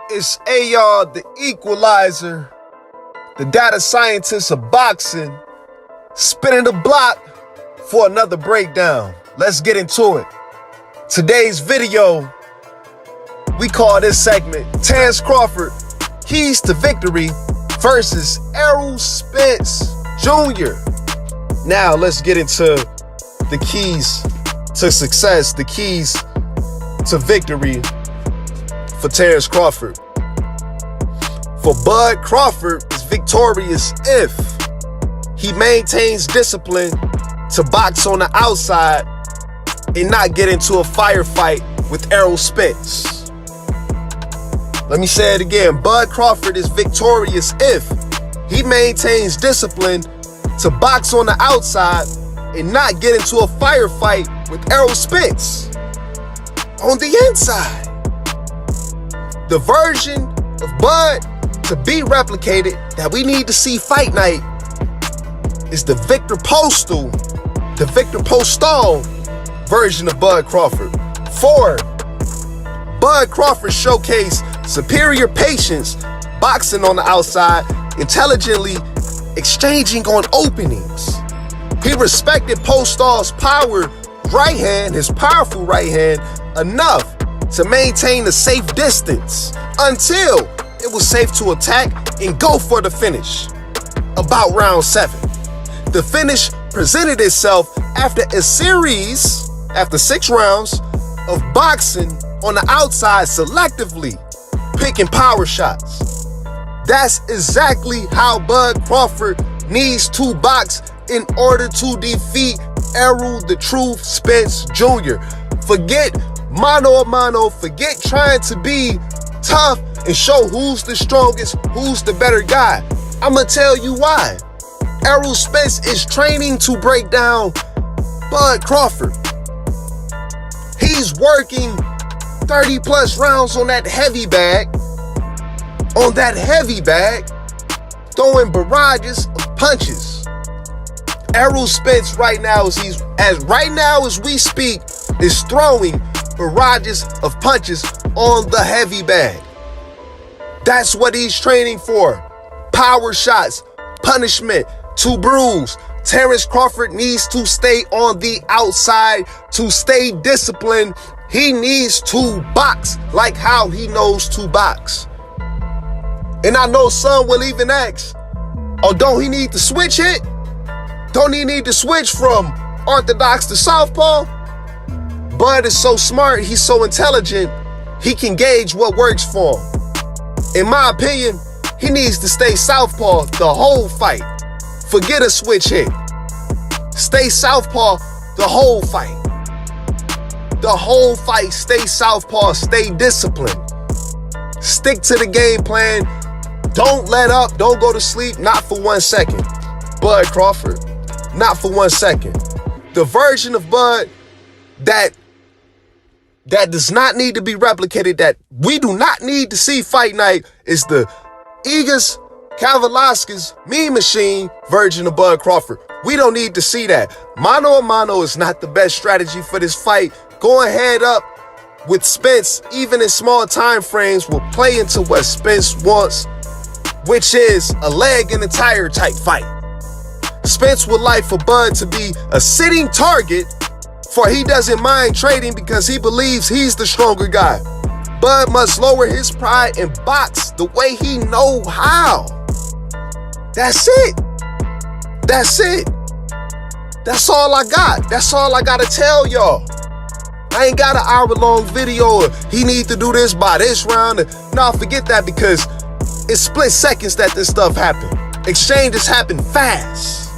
It's AR, the equalizer, the data scientist of boxing, spinning the block for another breakdown. Let's get into it. Today's video, we call this segment Terence Crawford, Keys to Victory versus Errol Spence Jr. Now let's get into the keys to success, the keys to victory for Terence Crawford. For Bud, Crawford is victorious if he maintains discipline to box on the outside and not get into a firefight with Errol Spence. Let me say it again. Bud Crawford is victorious if he maintains discipline to box on the outside and not get into a firefight with Errol Spence on the inside. The version of Bud to be replicated that we need to see fight night is the Victor Postal version of Bud Crawford. For Bud Crawford showcased superior patience, boxing on the outside, intelligently exchanging on openings. He respected Postal's his powerful right hand, enough to maintain a safe distance until it was safe to attack and go for the finish. About round 7. The finish presented itself after 6 rounds of boxing on the outside, selectively picking power shots. That's exactly how Bud Crawford needs to box in order to defeat Errol the Truth Spence Jr. Forget mano a mano, forget trying to be tough and show who's the strongest, who's the better guy. I'ma tell you why. Errol Spence is training to break down Bud Crawford. He's working 30 plus rounds on that heavy bag. Throwing barrages of punches. Errol Spence right now as we speak is throwing barrages of punches on the heavy bag. That's what he's training for. Power shots, punishment, to bruise. Terence Crawford needs to stay on the outside to stay disciplined. He needs to box like how he knows to box. And I know some will even ask, oh, don't he need to switch it? Don't he need to switch from orthodox to southpaw? Bud is so smart, he's so intelligent, he can gauge what works for him. In my opinion, he needs to stay southpaw the whole fight. Forget a switch hit. Stay southpaw the whole fight. The whole fight, stay southpaw, stay disciplined. Stick to the game plan. Don't let up, don't go to sleep, not for 1 second. Bud Crawford, not for 1 second. The version of Bud that does not need to be replicated, that we do not need to see fight night, is the Egas Kavalauskas Mean Machine version of Bud Crawford. We don't need to see that. Mano a mano is not the best strategy for this fight. Going head up with Spence, even in small time frames, will play into what Spence wants, which is a leg in the tire type fight. Spence would like for Bud to be a sitting target, for he doesn't mind trading because he believes he's the stronger guy. Bud must lower his pride and box the way he know how. That's it. That's it. That's all I got. That's all I gotta tell y'all. I ain't got an hour-long video or he need to do this by this round. No, forget that, because it's split seconds that this stuff happened. Exchanges happen fast.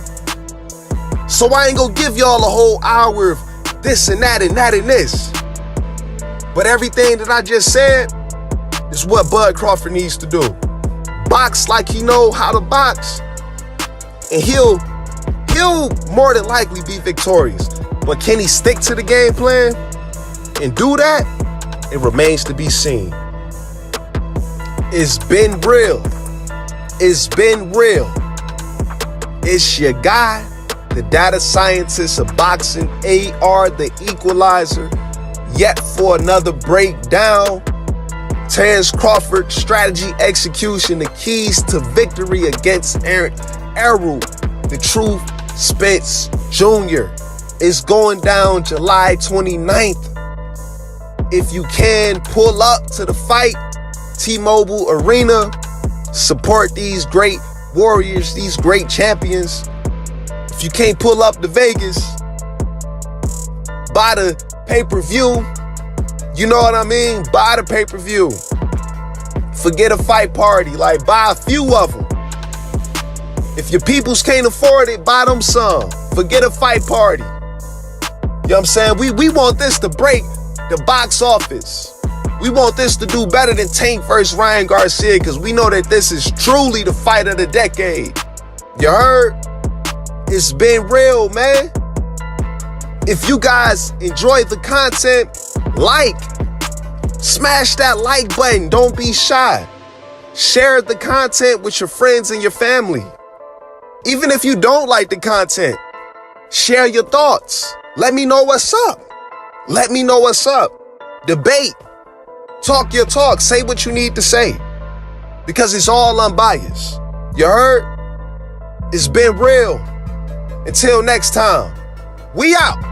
So I ain't gonna give y'all a whole hour of this and that and that and this. But everything that I just said is what Bud Crawford needs to do. Box like he know how to box, and he'll more than likely be victorious. But can he stick to the game plan and do that? It remains to be seen. It's been real. It's been real. It's your guy, the data scientist of boxing, AR, the equalizer, yet for another breakdown. Terence Crawford, strategy, execution, the keys to victory against Errol, the truth, Spence Jr. It's going down July 29th. If you can, pull up to the fight, T-Mobile Arena. Support these great warriors, these great champions. If you can't pull up to Vegas, buy the pay-per-view. You know what I mean? Buy the pay-per-view. Forget a fight party. Like, buy a few of them. If your peoples can't afford it, buy them some. Forget a fight party. You know what I'm saying? We want this to break the box office. We want this to do better than Tank versus Ryan Garcia, because we know that this is truly the fight of the decade. You heard? It's been real, man. If you guys enjoy the content, smash that like button. Don't be shy. Share the content with your friends and your family. Even if you don't like the content, share your thoughts. Let me know what's up. Let me know what's up. Debate. Talk your talk. Say what you need to say. Because it's all unbiased. You heard? It's been real. Until next time, we out.